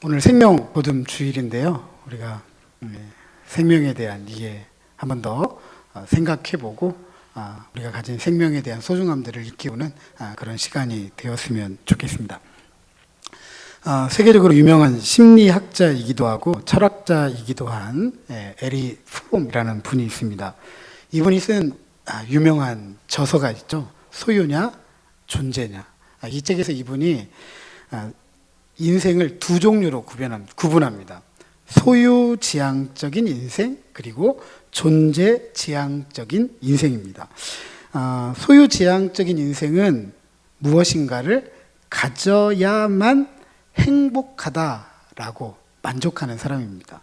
오늘 생명 보듬 주일인데요. 우리가 생명에 대한 이해 한 번 더 생각해보고 우리가 가진 생명에 대한 소중함들을 일깨우는 그런 시간이 되었으면 좋겠습니다. 세계적으로 유명한 심리학자이기도 하고 철학자이기도 한 에리 프롬이라는 분이 있습니다. 이분이 쓴 유명한 저서가 있죠. 소유냐 존재냐. 이 책에서 이분이 인생을 두 종류로 구분합니다. 소유지향적인 인생, 그리고 존재지향적인 인생입니다. 소유지향적인 인생은 무엇인가를 가져야만 행복하다라고 만족하는 사람입니다.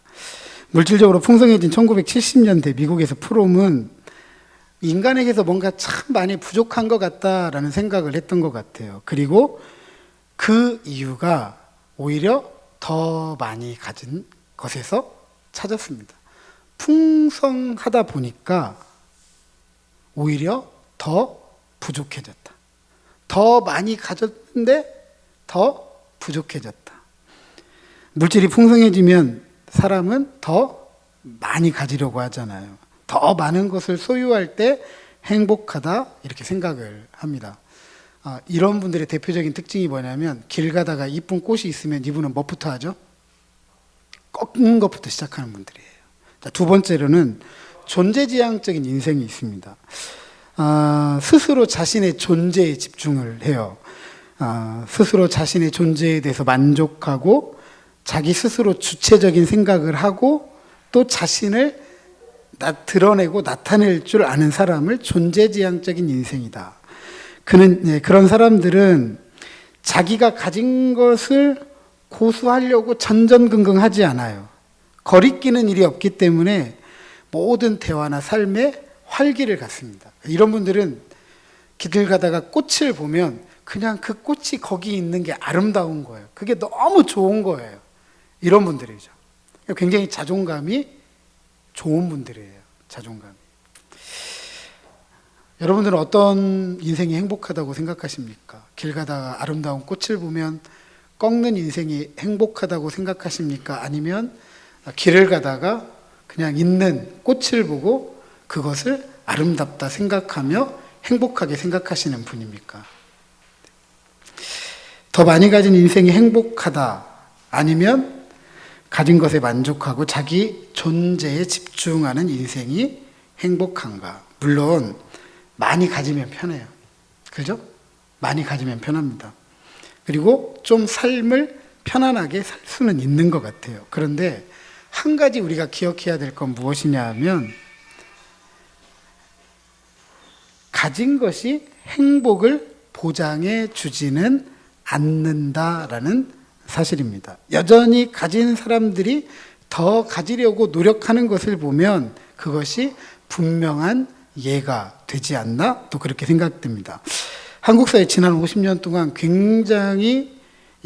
물질적으로 풍성해진 1970년대 미국에서 프롬은 인간에게서 뭔가 참 많이 부족한 것 같다라는 생각을 했던 것 같아요. 그리고 그 이유가 오히려 더 많이 가진 것에서 찾았습니다. 풍성하다 보니까 오히려 더 부족해졌다. 더 많이 가졌는데 더 부족해졌다. 물질이 풍성해지면 사람은 더 많이 가지려고 하잖아요. 더 많은 것을 소유할 때 행복하다 이렇게 생각을 합니다. 이런 분들의 대표적인 특징이 뭐냐면 길 가다가 이쁜 꽃이 있으면 이분은 뭐부터 하죠? 꺾는 것부터 시작하는 분들이에요. 두 번째로는 존재지향적인 인생이 있습니다. 스스로 자신의 존재에 집중을 해요. 스스로 자신의 존재에 대해서 만족하고 자기 스스로 주체적인 생각을 하고 또 자신을 드러내고 나타낼 줄 아는 사람을 존재지향적인 인생이다. 그런 사람들은 자기가 가진 것을 고수하려고 전전긍긍하지 않아요. 거리끼는 일이 없기 때문에 모든 대화나 삶에 활기를 갖습니다. 이런 분들은 길 가다가 꽃을 보면 그냥 그 꽃이 거기 있는 게 아름다운 거예요. 그게 너무 좋은 거예요. 이런 분들이죠. 굉장히 자존감이 좋은 분들이에요. 자존감이. 여러분들은 어떤 인생이 행복하다고 생각하십니까? 길 가다가 아름다운 꽃을 보면 꺾는 인생이 행복하다고 생각하십니까? 아니면 길을 가다가 그냥 있는 꽃을 보고 그것을 아름답다 생각하며 행복하게 생각하시는 분입니까? 더 많이 가진 인생이 행복하다. 아니면 가진 것에 만족하고 자기 존재에 집중하는 인생이 행복한가? 물론 많이 가지면 편해요. 그죠? 많이 가지면 편합니다. 그리고 좀 삶을 편안하게 살 수는 있는 것 같아요. 그런데 한 가지 우리가 기억해야 될 건 무엇이냐 하면 가진 것이 행복을 보장해 주지는 않는다라는 사실입니다. 여전히 가진 사람들이 더 가지려고 노력하는 것을 보면 그것이 분명한 예가 되지 않나? 또 그렇게 생각됩니다. 한국 사회 지난 50년 동안 굉장히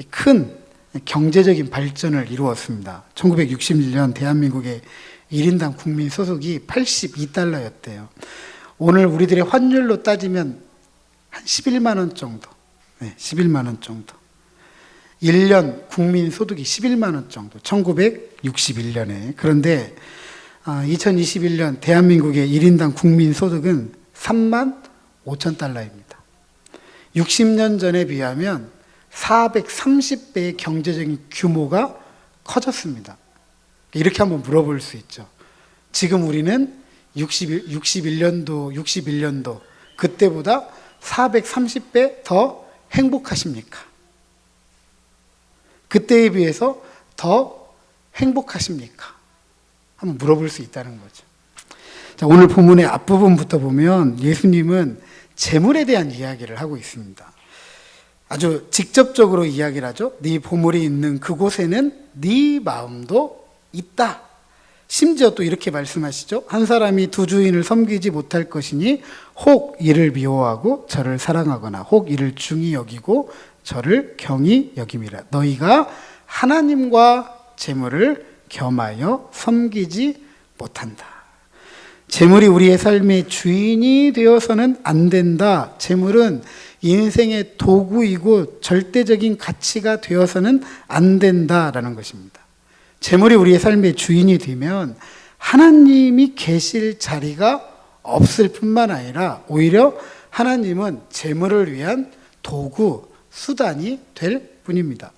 큰 경제적인 발전을 이루었습니다. 1961년 대한민국의 1인당 국민 소득이 82달러였대요. 오늘 우리들의 환율로 따지면 한 11만 원 정도. 11만 원 정도. 1년 국민 소득이 11만 원 정도. 1961년에. 그런데 2021년 대한민국의 1인당 국민 소득은 3만 5천 달러입니다. 60년 전에 비하면 430배의 경제적인 규모가 커졌습니다. 이렇게 한번 물어볼 수 있죠. 지금 우리는 61년도 그때보다 430배 더 행복하십니까? 그때에 비해서 더 행복하십니까? 한번 물어볼 수 있다는 거죠. 자, 오늘 본문의 앞부분부터 보면 예수님은 재물에 대한 이야기를 하고 있습니다. 아주 직접적으로 이야기를 하죠. 네 보물이 있는 그곳에는 네 마음도 있다. 심지어 또 이렇게 말씀하시죠. 한 사람이 두 주인을 섬기지 못할 것이니 혹 이를 미워하고 저를 사랑하거나 혹 이를 중히 여기고 저를 경히 여김이라. 너희가 하나님과 재물을 겸하여 섬기지 못한다. 재물이 우리의 삶의 주인이 되어서는 안 된다. 재물은 인생의 도구이고 절대적인 가치가 되어서는 안 된다라는 것입니다. 재물이 우리의 삶의 주인이 되면 하나님이 계실 자리가 없을 뿐만 아니라 오히려 하나님은 재물을 위한 도구, 수단이 될 뿐입니다.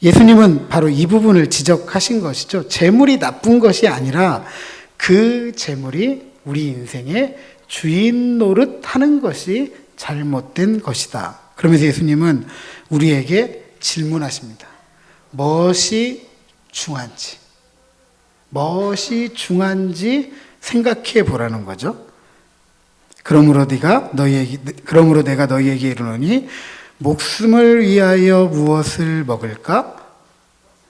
예수님은 바로 이 부분을 지적하신 것이죠. 재물이 나쁜 것이 아니라 그 재물이 우리 인생의 주인 노릇하는 것이 잘못된 것이다. 그러면서 예수님은 우리에게 질문하십니다. 무엇이 중요한지 생각해 보라는 거죠. 그러므로 내가 너희에게 이르노니 목숨을 위하여 무엇을 먹을까?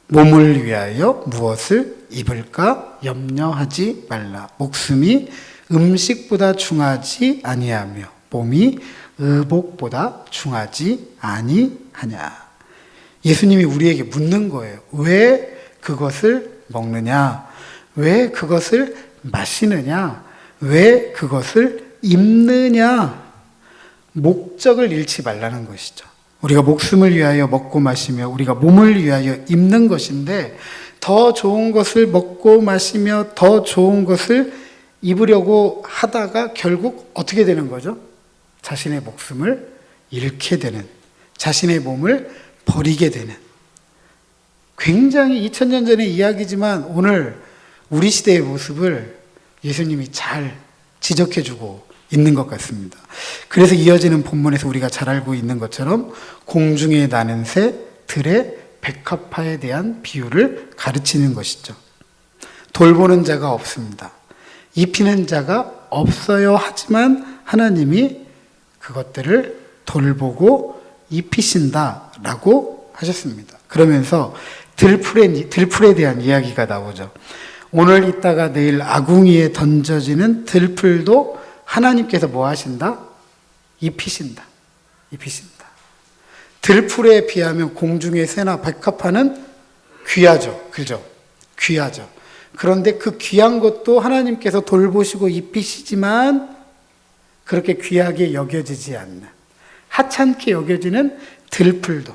몸을 위하여 무엇을 입을까? 염려하지 말라. 목숨이 음식보다 중하지 아니하며 몸이 의복보다 중하지 아니하냐. 예수님이 우리에게 묻는 거예요. 왜 그것을 먹느냐? 왜 그것을 마시느냐? 왜 그것을 입느냐? 목적을 잃지 말라는 것이죠. 우리가 목숨을 위하여 먹고 마시며 우리가 몸을 위하여 입는 것인데 더 좋은 것을 먹고 마시며 더 좋은 것을 입으려고 하다가 결국 어떻게 되는 거죠? 자신의 목숨을 잃게 되는, 자신의 몸을 버리게 되는, 굉장히 2000년 전의 이야기지만 오늘 우리 시대의 모습을 예수님이 잘 지적해주고 있는 것 같습니다. 그래서 이어지는 본문에서 우리가 잘 알고 있는 것처럼 공중에 나는 새, 들의 백합화에 대한 비유를 가르치는 것이죠. 돌보는 자가 없습니다. 입히는 자가 없어요. 하지만 하나님이 그것들을 돌보고 입히신다라고 하셨습니다. 그러면서 들풀에 대한 이야기가 나오죠. 오늘 있다가 내일 아궁이에 던져지는 들풀도 하나님께서 뭐 하신다? 입히신다. 들풀에 비하면 공중의 새나 백합화는 귀하죠. 그죠? 귀하죠. 그런데 그 귀한 것도 하나님께서 돌보시고 입히시지만 그렇게 귀하게 여겨지지 않는, 하찮게 여겨지는 들풀도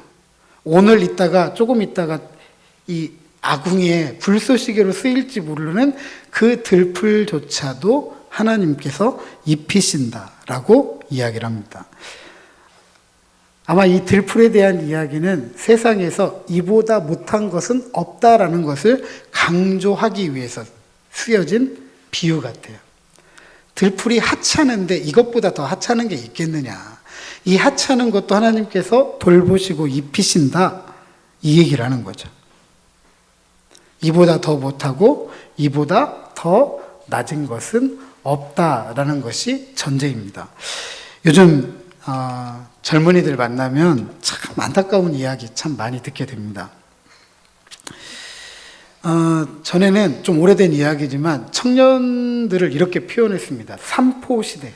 오늘 있다가 조금 있다가 이 아궁이에 불쏘시개로 쓰일지 모르는 그 들풀조차도 하나님께서 입히신다라고 이야기를 합니다. 아마 이 들풀에 대한 이야기는 세상에서 이보다 못한 것은 없다라는 것을 강조하기 위해서 쓰여진 비유 같아요. 들풀이 하찮은데 이것보다 더 하찮은 게 있겠느냐. 이 하찮은 것도 하나님께서 돌보시고 입히신다. 이 얘기를 하는 거죠. 이보다 더 못하고 이보다 더 낮은 것은 없다라는 것이 전제입니다. 요즘 젊은이들 만나면 참 안타까운 이야기 참 많이 듣게 됩니다. 전에는 좀 오래된 이야기지만 청년들을 이렇게 표현했습니다. 삼포시대.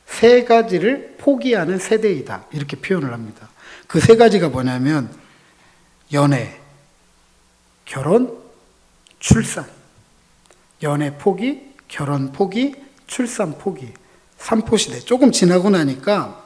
세 가지를 포기하는 세대이다. 이렇게 표현을 합니다. 그 세 가지가 뭐냐면 연애, 결혼, 출산. 연애 포기, 결혼 포기, 출산 포기. 삼포시대. 조금 지나고 나니까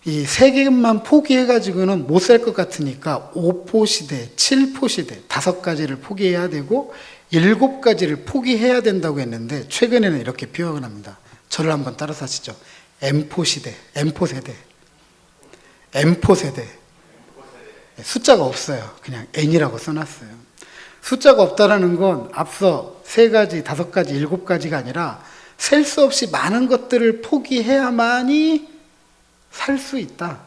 이 세 개만 포기해가지고는 못 살 것 같으니까 5포시대, 7포시대 5가지를 포기해야 되고 7가지를 포기해야 된다고 했는데 최근에는 이렇게 표현을 합니다. 저를 한번 따라서 하시죠. M포시대, M포세대. M포세대. 숫자가 없어요. 그냥 N이라고 써놨어요. 숫자가 없다라는 건 앞서 3가지, 5가지, 7가지가 아니라 셀 수 없이 많은 것들을 포기해야만이 살 수 있다.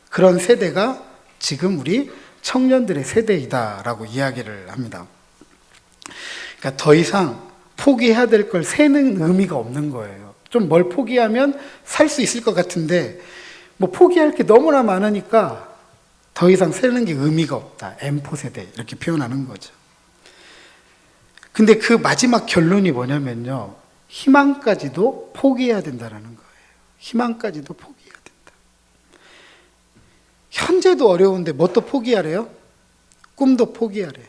그런 세대가 지금 우리 청년들의 세대이다라고 이야기를 합니다. 그러니까 더 이상 포기해야 될 걸 세는 의미가 없는 거예요. 좀 뭘 포기하면 살 수 있을 것 같은데 뭐 포기할 게 너무나 많으니까 더 이상 세는 게 의미가 없다. M4 세대 이렇게 표현하는 거죠. 근데 그 마지막 결론이 뭐냐면요. 희망까지도 포기해야 된다는 거예요. 희망까지도 포기해야 된다. 현재도 어려운데 뭣도 포기하래요? 꿈도 포기하래요.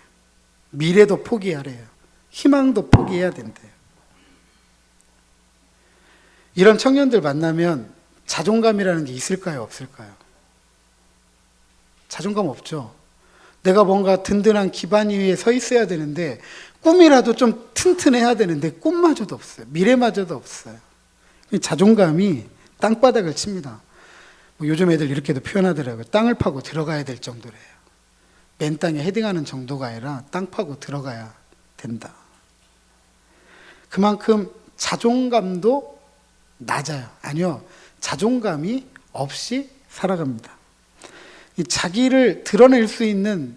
미래도 포기하래요. 희망도 포기해야 된대요. 이런 청년들 만나면 자존감이라는 게 있을까요? 없을까요? 자존감 없죠. 내가 뭔가 든든한 기반 위에 서 있어야 되는데 꿈이라도 좀 튼튼해야 되는데 꿈마저도 없어요. 미래마저도 없어요. 자존감이 땅바닥을 칩니다. 뭐 요즘 애들 이렇게도 표현하더라고요. 땅을 파고 들어가야 될 정도래요. 맨 땅에 헤딩하는 정도가 아니라 땅 파고 들어가야 된다. 그만큼 자존감도 낮아요. 아니요. 자존감이 없이 살아갑니다. 이 자기를 드러낼 수 있는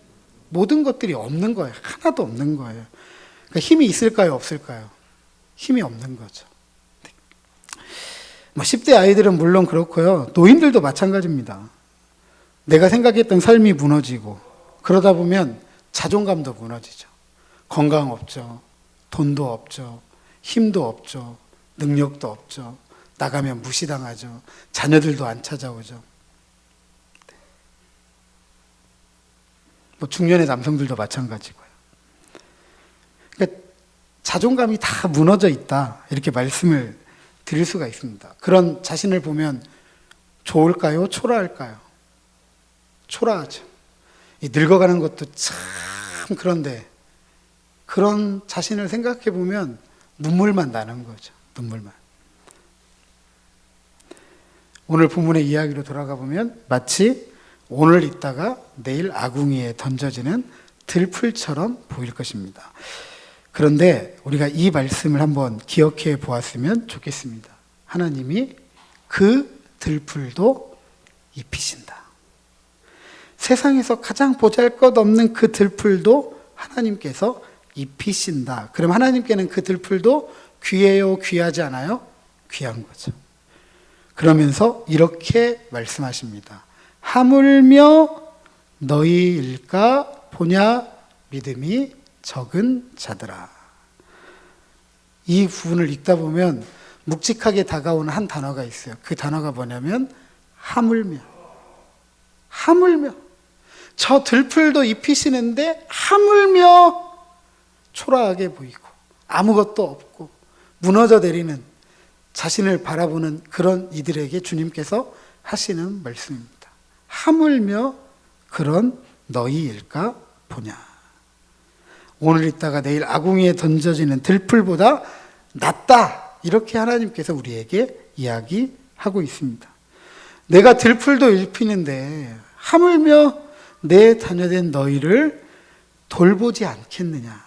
모든 것들이 없는 거예요. 하나도 없는 거예요. 그러니까 힘이 있을까요? 없을까요? 힘이 없는 거죠. 뭐 10대 아이들은 물론 그렇고요. 노인들도 마찬가지입니다. 내가 생각했던 삶이 무너지고 그러다 보면 자존감도 무너지죠. 건강 없죠. 돈도 없죠. 힘도 없죠. 능력도 없죠. 나가면 무시당하죠. 자녀들도 안 찾아오죠. 뭐 중년의 남성들도 마찬가지고요. 그러니까 자존감이 다 무너져 있다. 이렇게 말씀을 드릴 수가 있습니다. 그런 자신을 보면 좋을까요? 초라할까요? 초라하죠. 이 늙어가는 것도 참 그런데 그런 자신을 생각해 보면 눈물만 나는 거죠. 눈물만. 오늘 본문의 이야기로 돌아가 보면 마치 오늘 있다가 내일 아궁이에 던져지는 들풀처럼 보일 것입니다. 그런데 우리가 이 말씀을 한번 기억해 보았으면 좋겠습니다. 하나님이 그 들풀도 입히신다. 세상에서 가장 보잘것없는 그 들풀도 하나님께서 입히신다. 그럼 하나님께는 그 들풀도 귀해요? 귀하지 않아요? 귀한 거죠. 그러면서 이렇게 말씀하십니다. 하물며 너희일까 보냐 믿음이 적은 자들아. 이 부분을 읽다 보면 묵직하게 다가오는 한 단어가 있어요. 그 단어가 뭐냐면 하물며. 하물며. 저 들풀도 입히시는데 하물며 초라하게 보이고 아무것도 없고 무너져 내리는 자신을 바라보는 그런 이들에게 주님께서 하시는 말씀입니다. 하물며 그런 너희일까 보냐. 오늘 있다가 내일 아궁이에 던져지는 들풀보다 낫다. 이렇게 하나님께서 우리에게 이야기하고 있습니다. 내가 들풀도 입히는데 하물며 내 자녀된 너희를 돌보지 않겠느냐,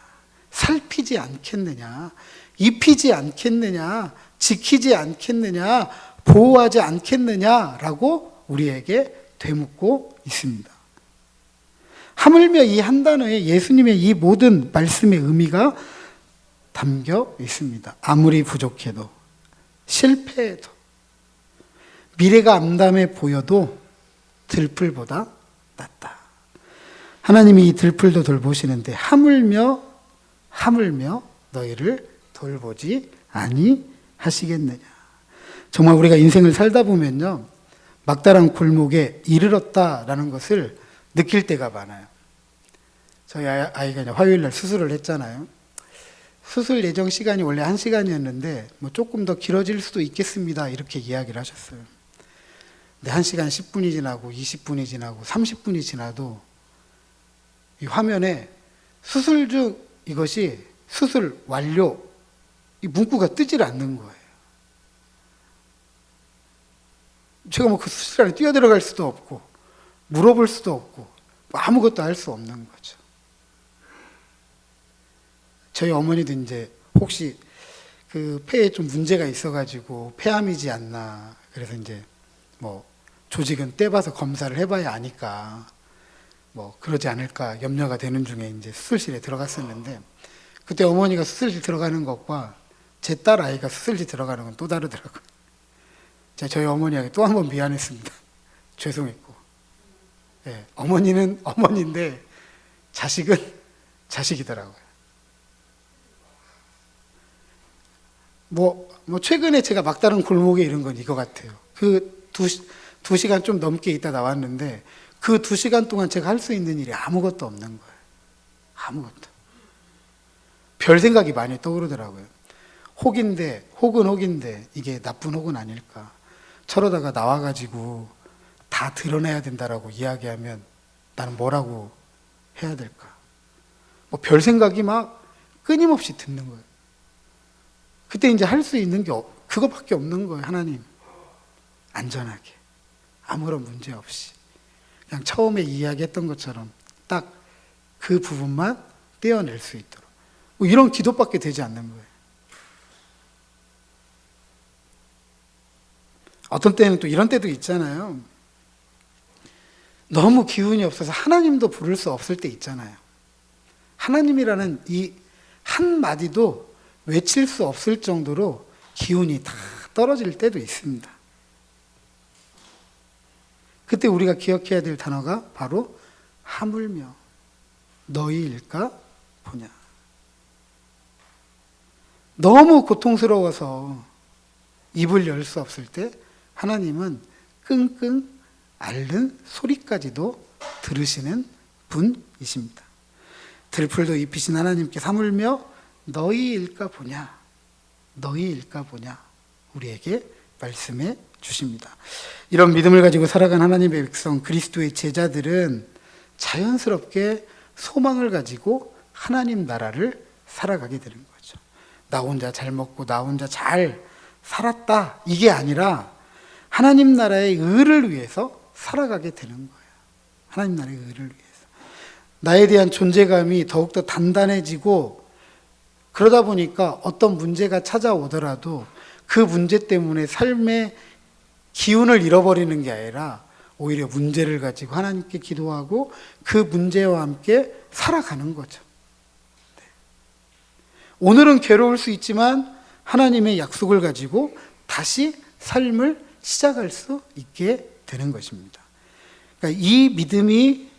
살피지 않겠느냐, 입히지 않겠느냐, 지키지 않겠느냐, 보호하지 않겠느냐라고 우리에게 되묻고 있습니다. 하물며 이 한 단어에 예수님의 이 모든 말씀의 의미가 담겨 있습니다. 아무리 부족해도, 실패해도, 미래가 암담해 보여도 들풀보다 낫다. 하나님이 이 들풀도 돌보시는데 하물며 너희를 돌보지 아니하시겠느냐. 정말 우리가 인생을 살다 보면요, 막다른 골목에 이르렀다라는 것을 느낄 때가 많아요. 저희 아이가 이제 화요일 날 수술을 했잖아요. 수술 예정 시간이 원래 1시간이었는데 뭐 조금 더 길어질 수도 있겠습니다. 이렇게 이야기를 하셨어요. 근데 1시간 10분이 지나고 20분이 지나고 30분이 지나도 이 화면에 수술 중 이것이 수술 완료 이 문구가 뜨질 않는 거예요. 제가 뭐 그 수술 안에 뛰어들어갈 수도 없고 물어볼 수도 없고 아무것도 할 수 없는 거죠. 저희 어머니도 이제 혹시 그 폐에 좀 문제가 있어가지고 폐암이지 않나, 그래서 이제 뭐 조직은 떼봐서 검사를 해봐야 아니까 뭐 그러지 않을까 염려가 되는 중에 이제 수술실에 들어갔었는데, 그때 어머니가 수술실 들어가는 것과 제 딸 아이가 수술실 들어가는 건 또 다르더라고요. 제가 저희 어머니에게 또 한 번 미안했습니다. 죄송했고. 네, 어머니는 어머니인데 자식은 자식이더라고요. 뭐 최근에 제가 막다른 골목에 이른 건 이거 같아요. 그 2시간 좀 넘게 있다 나왔는데 그 2시간 동안 제가 할 수 있는 일이 아무것도 없는 거예요. 아무것도. 별 생각이 많이 떠오르더라고요. 혹인데 이게 나쁜 혹은 아닐까? 저러다가 나와가지고 다 드러내야 된다라고 이야기하면 나는 뭐라고 해야 될까? 뭐 별 생각이 막 끊임없이 드는 거예요. 그때 이제 할 수 있는 게 그거밖에 없는 거예요. 하나님, 안전하게, 아무런 문제 없이 그냥 처음에 이야기했던 것처럼 딱 그 부분만 떼어낼 수 있도록, 뭐 이런 기도밖에 되지 않는 거예요. 어떤 때는 또 이런 때도 있잖아요. 너무 기운이 없어서 하나님도 부를 수 없을 때 있잖아요. 하나님이라는 이 한마디도 외칠 수 없을 정도로 기운이 다 떨어질 때도 있습니다. 그때 우리가 기억해야 될 단어가 바로 하물며 너희일까 보냐. 너무 고통스러워서 입을 열 수 없을 때 하나님은 끙끙 앓는 소리까지도 들으시는 분이십니다. 들풀도 입히신 하나님께 하물며 너희일까 보냐, 너희일까 보냐 우리에게 말씀해 주십니다. 이런 믿음을 가지고 살아간 하나님의 백성, 그리스도의 제자들은 자연스럽게 소망을 가지고 하나님 나라를 살아가게 되는 거죠. 나 혼자 잘 먹고 나 혼자 잘 살았다, 이게 아니라 하나님 나라의 의를 위해서 살아가게 되는 거예요. 하나님 나라의 의를 위해서. 나에 대한 존재감이 더욱더 단단해지고, 그러다 보니까 어떤 문제가 찾아오더라도 그 문제 때문에 삶의 기운을 잃어버리는 게 아니라 오히려 문제를 가지고 하나님께 기도하고 그 문제와 함께 살아가는 거죠. 네. 오늘은 괴로울 수 있지만 하나님의 약속을 가지고 다시 삶을 시작할 수 있게 되는 것입니다. 그러니까 이 믿음이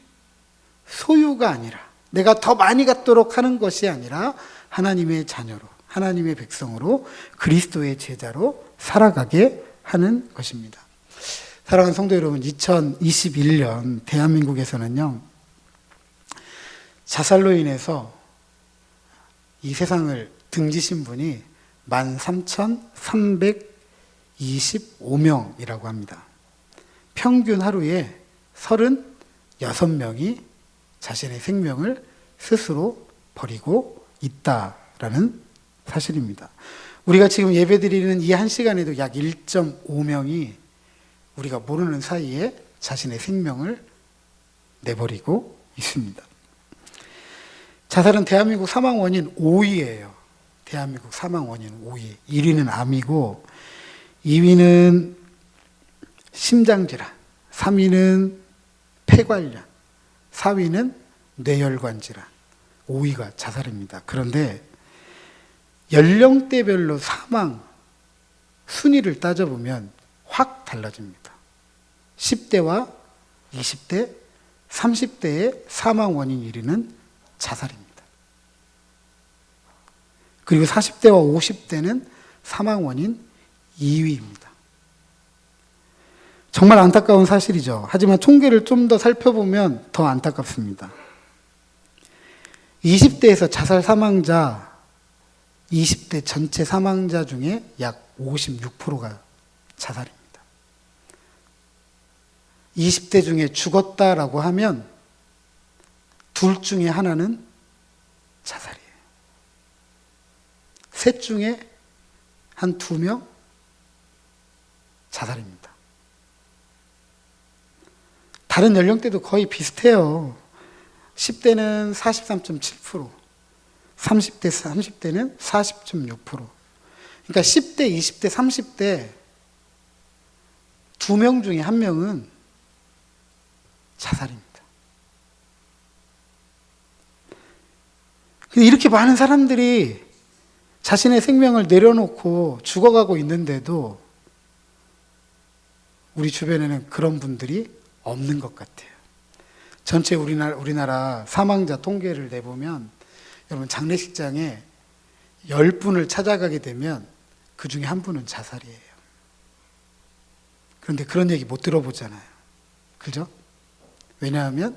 소유가 아니라, 내가 더 많이 갖도록 하는 것이 아니라 하나님의 자녀로, 하나님의 백성으로, 그리스도의 제자로 살아가게 하는 것입니다. 사랑하는 성도 여러분, 2021년 대한민국에서는요, 자살로 인해서 이 세상을 등지신 분이 13,325명이라고 합니다. 평균 하루에 36명이 자신의 생명을 스스로 버리고 있다라는 사실입니다. 우리가 지금 예배드리는 이 한 시간에도 약 1.5명이 우리가 모르는 사이에 자신의 생명을 내버리고 있습니다. 자살은 대한민국 사망 원인 5위예요. 대한민국 사망 원인 5위. 1위는 암이고, 2위는 심장질환, 3위는 폐관련, 4위는 뇌혈관 질환, 5위가 자살입니다. 그런데 연령대별로 사망 순위를 따져보면 확 달라집니다. 10대와 20대, 30대의 사망 원인 1위는 자살입니다. 그리고 40대와 50대는 사망 원인 2위입니다. 정말 안타까운 사실이죠. 하지만 통계를 좀 더 살펴보면 더 안타깝습니다. 20대에서 자살 사망자, 20대 전체 사망자 중에 약 56%가 자살입니다. 20대 중에 죽었다라고 하면 둘 중에 하나는 자살이에요. 셋 중에 한 2명 자살입니다. 다른 연령대도 거의 비슷해요. 10대는 43.7%, 30대는 40.6%. 그러니까 10대, 20대, 30대 2명 중에 1명은 자살입니다. 이렇게 많은 사람들이 자신의 생명을 내려놓고 죽어가고 있는데도 우리 주변에는 그런 분들이 없는 것 같아요. 전체 우리나라 사망자 통계를 내보면, 여러분 장례식장에 10분을 찾아가게 되면 그 중에 1분은 자살이에요. 그런데 그런 얘기 못 들어보잖아요. 그죠? 왜냐하면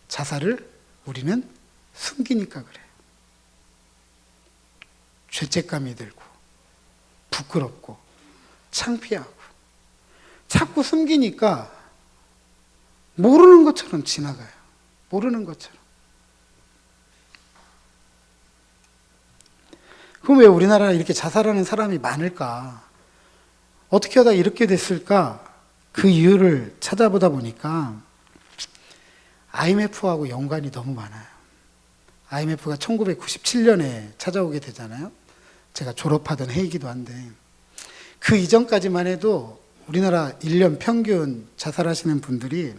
자살을 우리는 숨기니까 그래요. 죄책감이 들고 부끄럽고 창피하고 자꾸 숨기니까 모르는 것처럼 지나가요. 모르는 것처럼. 그럼 왜 우리나라에 이렇게 자살하는 사람이 많을까? 어떻게 하다 이렇게 됐을까? 그 이유를 찾아보다 보니까 IMF하고 연관이 너무 많아요. IMF가 1997년에 찾아오게 되잖아요. 제가 졸업하던 해이기도 한데 그 이전까지만 해도 우리나라 1년 평균 자살하시는 분들이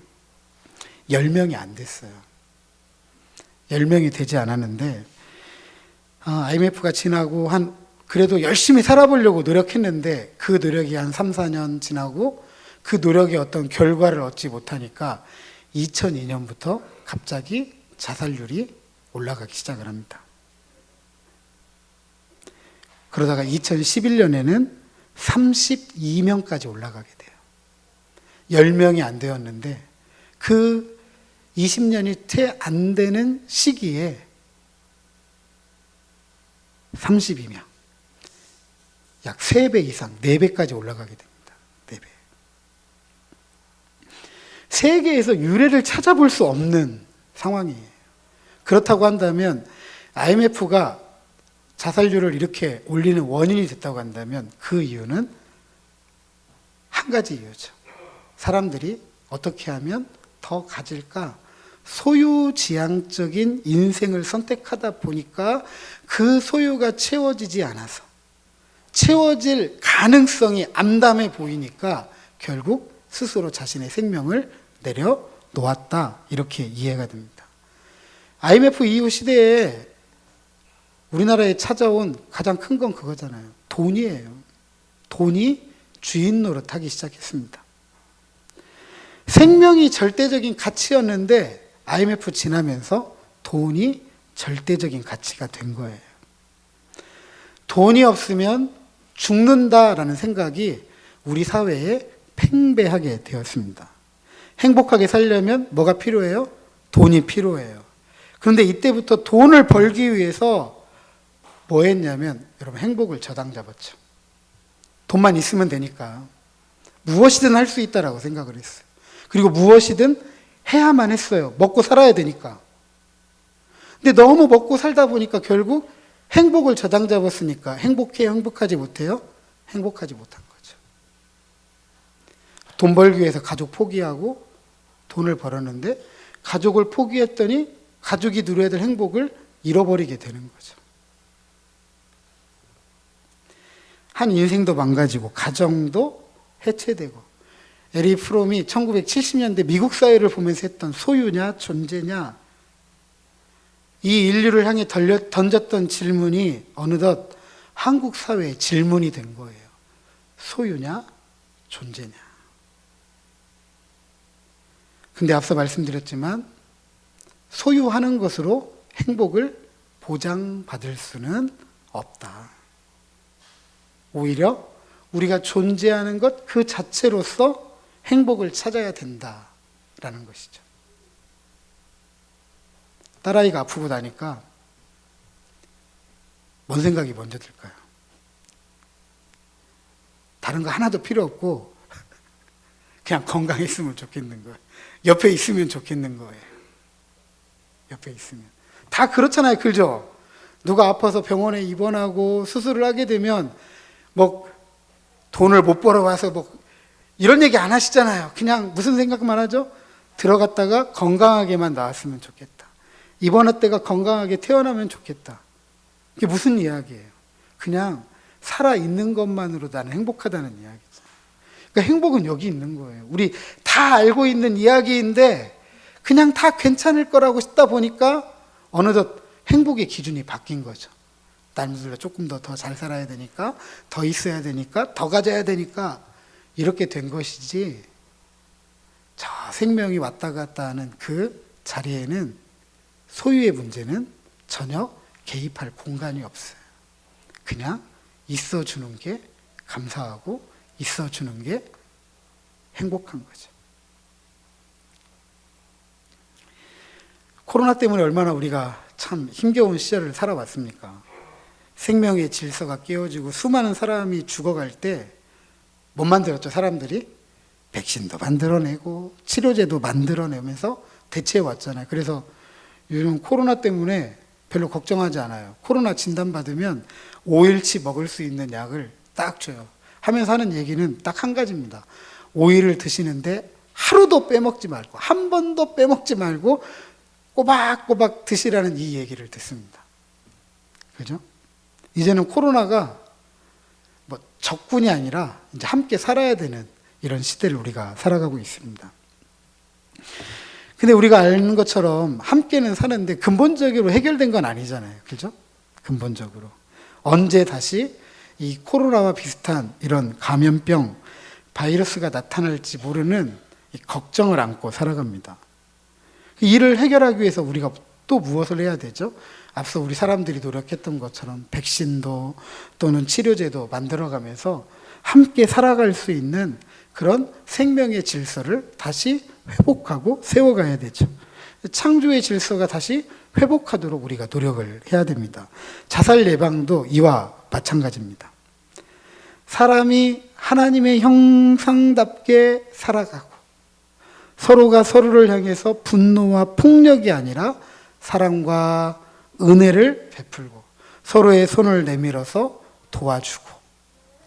10명이 안 됐어요. 10명이 되지 않았는데 IMF가 지나고 그래도 열심히 살아보려고 노력했는데 그 노력이 한 3, 4년 지나고 그 노력의 어떤 결과를 얻지 못하니까 2002년부터 갑자기 자살률이 올라가기 시작을 합니다. 그러다가 2011년에는 32명까지 올라가게 돼요. 10명이 안 되었는데 그 20년이 채 안 되는 시기에 32명. 약 3배 이상, 4배까지 올라가게 됩니다. 4배. 세계에서 유례를 찾아볼 수 없는 상황이에요. 그렇다고 한다면 IMF가 자살률을 이렇게 올리는 원인이 됐다고 한다면 그 이유는 한 가지 이유죠. 사람들이 어떻게 하면 더 가질까? 소유지향적인 인생을 선택하다 보니까 그 소유가 채워지지 않아서 채워질 가능성이 암담해 보이니까 결국 스스로 자신의 생명을 내려놓았다. 이렇게 이해가 됩니다. IMF 이후 시대에 우리나라에 찾아온 가장 큰 건 그거잖아요. 돈이에요. 돈이 주인 노릇하기 시작했습니다. 생명이 절대적인 가치였는데 IMF 지나면서 돈이 절대적인 가치가 된 거예요. 돈이 없으면 죽는다라는 생각이 우리 사회에 팽배하게 되었습니다. 행복하게 살려면 뭐가 필요해요? 돈이 필요해요. 그런데 이때부터 돈을 벌기 위해서 뭐 했냐면 여러분 행복을 저당 잡았죠. 돈만 있으면 되니까 무엇이든 할 수 있다라고 생각을 했어요. 그리고 무엇이든 해야만 했어요. 먹고 살아야 되니까. 근데 너무 먹고 살다 보니까 결국 행복을 저당 잡았으니까 행복해요? 행복하지 못해요? 행복하지 못한 거죠. 돈 벌기 위해서 가족 포기하고 돈을 벌었는데 가족을 포기했더니 가족이 누려야 될 행복을 잃어버리게 되는 거죠. 한 인생도 망가지고 가정도 해체되고 에리 프롬이 1970년대 미국 사회를 보면서 했던 소유냐 존재냐 이 인류를 향해 던졌던 질문이 어느덧 한국 사회의 질문이 된 거예요. 소유냐 존재냐. 근데 앞서 말씀드렸지만 소유하는 것으로 행복을 보장받을 수는 없다. 오히려 우리가 존재하는 것 그 자체로서 행복을 찾아야 된다라는 것이죠. 딸아이가 아프고 나니까 뭔 생각이 먼저 들까요? 다른 거 하나도 필요 없고 그냥 건강했으면 좋겠는 거예요. 옆에 있으면 좋겠는 거예요. 옆에 있으면. 다 그렇잖아요. 그죠? 누가 아파서 병원에 입원하고 수술을 하게 되면 뭐 돈을 못 벌어와서 뭐 이런 얘기 안 하시잖아요. 그냥 무슨 생각만 하죠? 들어갔다가 건강하게만 나왔으면 좋겠다. 입원했다가 건강하게 퇴원하면 좋겠다. 이게 무슨 이야기예요? 그냥 살아있는 것만으로 나는 행복하다는 이야기죠. 그러니까 행복은 여기 있는 거예요. 우리 다 알고 있는 이야기인데 그냥 다 괜찮을 거라고 싶다 보니까 어느덧 행복의 기준이 바뀐 거죠. 남들보다 조금 더 잘 살아야 되니까, 더 있어야 되니까, 더 가져야 되니까 이렇게 된 것이지 저 생명이 왔다 갔다 하는 그 자리에는 소유의 문제는 전혀 개입할 공간이 없어요. 그냥 있어주는 게 감사하고 있어주는 게 행복한 거죠. 코로나 때문에 얼마나 우리가 참 힘겨운 시절을 살아왔습니까? 생명의 질서가 깨어지고 수많은 사람이 죽어갈 때 못 만들었죠, 사람들이? 백신도 만들어내고 치료제도 만들어내면서 대체해 왔잖아요. 그래서 요즘 코로나 때문에 별로 걱정하지 않아요. 코로나 진단받으면 5일치 먹을 수 있는 약을 딱 줘요. 하면서 하는 얘기는 딱 한 가지입니다. 5일을 드시는데 하루도 빼먹지 말고, 한 번도 빼먹지 말고 꼬박꼬박 드시라는 이 얘기를 듣습니다. 그죠? 이제는 코로나가 뭐 적군이 아니라 이제 함께 살아야 되는 이런 시대를 우리가 살아가고 있습니다. 근데 우리가 아는 것처럼 함께는 사는데 근본적으로 해결된 건 아니잖아요. 그죠? 근본적으로. 언제 다시 이 코로나와 비슷한 이런 감염병, 바이러스가 나타날지 모르는 이 걱정을 안고 살아갑니다. 이를 해결하기 위해서 우리가 또 무엇을 해야 되죠? 앞서 우리 사람들이 노력했던 것처럼 백신도 또는 치료제도 만들어가면서 함께 살아갈 수 있는 그런 생명의 질서를 다시 회복하고 세워가야 되죠. 창조의 질서가 다시 회복하도록 우리가 노력을 해야 됩니다. 자살 예방도 이와 마찬가지입니다. 사람이 하나님의 형상답게 살아가고 서로가 서로를 향해서 분노와 폭력이 아니라 사랑과 은혜를 베풀고 서로의 손을 내밀어서 도와주고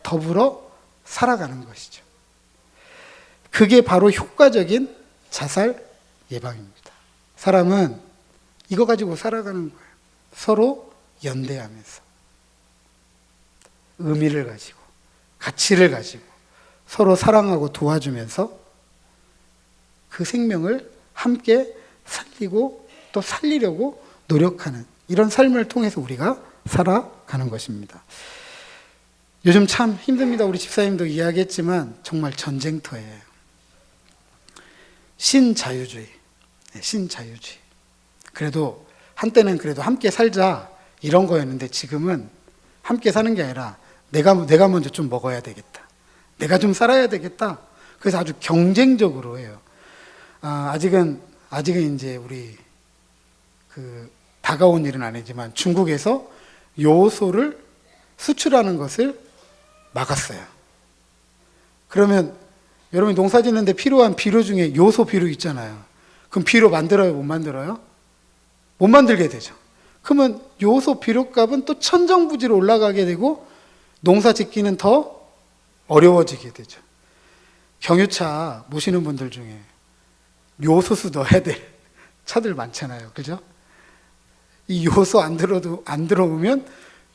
더불어 살아가는 것이죠. 그게 바로 효과적인 자살 예방입니다. 사람은 이거 가지고 살아가는 거예요. 서로 연대하면서 의미를 가지고 가치를 가지고 서로 사랑하고 도와주면서 그 생명을 함께 살리고 또 살리려고 노력하는 이런 삶을 통해서 우리가 살아가는 것입니다. 요즘 참 힘듭니다. 우리 집사님도 이야기했지만 정말 전쟁터예요. 신자유주의. 신자유주의. 그래도 한때는 그래도 함께 살자 이런 거였는데 지금은 함께 사는 게 아니라 내가 먼저 좀 먹어야 되겠다. 내가 좀 살아야 되겠다. 그래서 아주 경쟁적으로 해요. 아직은 이제 우리 다가온 일은 아니지만 중국에서 요소를 수출하는 것을 막았어요. 그러면 여러분이 농사 짓는데 필요한 비료 중에 요소 비료 있잖아요. 그럼 비료 만들어요? 못 만들어요? 못 만들게 되죠. 그러면 요소 비료값은 또 천정부지로 올라가게 되고 농사 짓기는 더 어려워지게 되죠. 경유차 모시는 분들 중에 요소수 넣어야 될 차들 많잖아요. 그죠? 이 요소 안 들어오면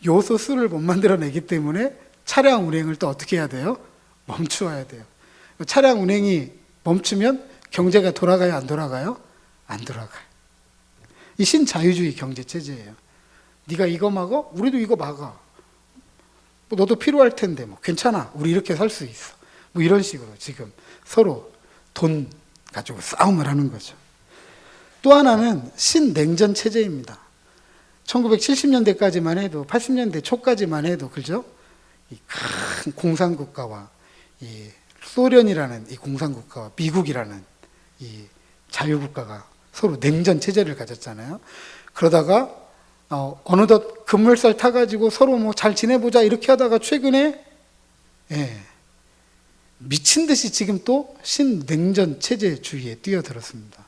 요소수를 못 만들어내기 때문에 차량 운행을 또 어떻게 해야 돼요? 멈추어야 돼요. 차량 운행이 멈추면 경제가 돌아가요? 안 돌아가요? 안 돌아가요. 이 신자유주의 경제체제예요. 네가 이거 막어? 우리도 이거 막아. 뭐 너도 필요할 텐데 뭐 괜찮아. 우리 이렇게 살 수 있어. 뭐 이런 식으로 지금 서로 돈 가지고 싸움을 하는 거죠. 또 하나는 신냉전 체제입니다. 1970년대까지만 해도 80년대 초까지만 해도 그죠? 이 큰 공산국가와 이 소련이라는 이 공산국가와 미국이라는 이 자유국가가 서로 냉전 체제를 가졌잖아요. 그러다가 어느덧 급물살 타가지고 서로 뭐 잘 지내보자 이렇게 하다가 최근에 미친 듯이 지금 또 신냉전 체제주의에 뛰어들었습니다.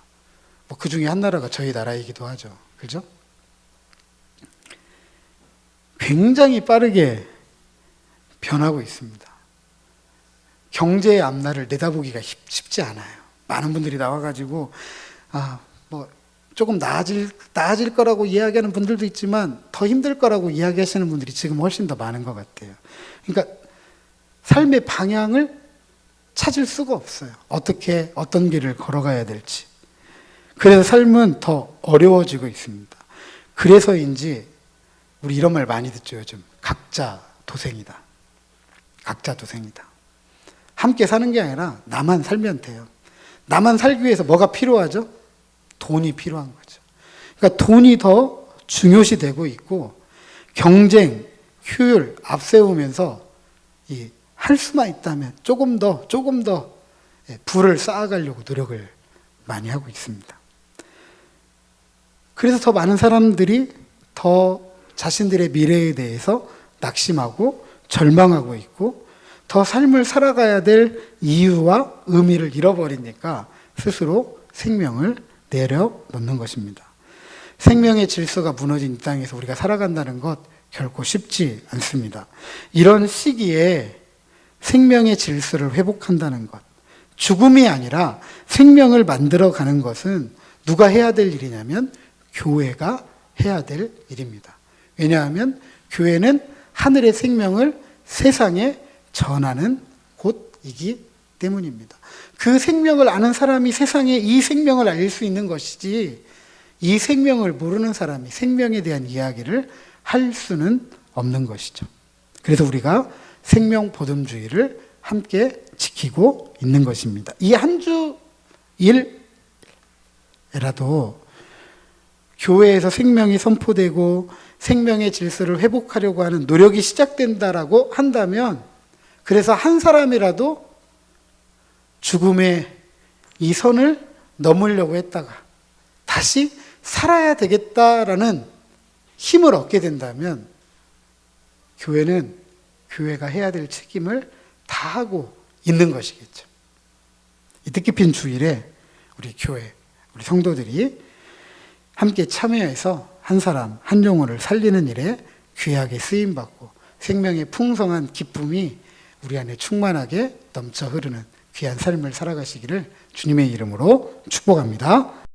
뭐 그 중에 한 나라가 저희 나라이기도 하죠. 그죠? 굉장히 빠르게 변하고 있습니다. 경제의 앞날을 내다보기가 쉽지 않아요. 많은 분들이 나와가지고 뭐 조금 나아질 거라고 이야기하는 분들도 있지만 더 힘들 거라고 이야기하시는 분들이 지금 훨씬 더 많은 것 같아요. 그러니까 삶의 방향을 찾을 수가 없어요. 어떤 길을 걸어가야 될지. 그래서 삶은 더 어려워지고 있습니다. 그래서인지 우리 이런 말 많이 듣죠, 요즘. 각자 도생이다. 각자 도생이다. 함께 사는 게 아니라 나만 살면 돼요. 나만 살기 위해서 뭐가 필요하죠? 돈이 필요한 거죠. 그러니까 돈이 더 중요시되고 있고 경쟁, 효율 앞세우면서 할 수만 있다면 조금 더 부를 쌓아가려고 노력을 많이 하고 있습니다. 그래서 더 많은 사람들이 더 자신들의 미래에 대해서 낙심하고 절망하고 있고 더 삶을 살아가야 될 이유와 의미를 잃어버리니까 스스로 생명을 내려놓는 것입니다. 생명의 질서가 무너진 이 땅에서 우리가 살아간다는 것 결코 쉽지 않습니다. 이런 시기에 생명의 질서를 회복한다는 것, 죽음이 아니라 생명을 만들어가는 것은 누가 해야 될 일이냐면 교회가 해야 될 일입니다. 왜냐하면 교회는 하늘의 생명을 세상에 전하는 곳이기 때문입니다. 그 생명을 아는 사람이 세상에 이 생명을 알릴 수 있는 것이지, 이 생명을 모르는 사람이 생명에 대한 이야기를 할 수는 없는 것이죠. 그래서 우리가 생명 보듬주의를 함께 지키고 있는 것입니다. 이 한 주일이라도 교회에서 생명이 선포되고 생명의 질서를 회복하려고 하는 노력이 시작된다라고 한다면, 그래서 한 사람이라도 죽음의 이 선을 넘으려고 했다가 다시 살아야 되겠다라는 힘을 얻게 된다면 교회는 교회가 해야 될 책임을 다하고 있는 것이겠죠. 이 뜻깊은 주일에 우리 교회, 우리 성도들이 함께 참여해서 한 사람, 한 영혼을 살리는 일에 귀하게 쓰임받고 생명의 풍성한 기쁨이 우리 안에 충만하게 넘쳐 흐르는 귀한 삶을 살아가시기를 주님의 이름으로 축복합니다.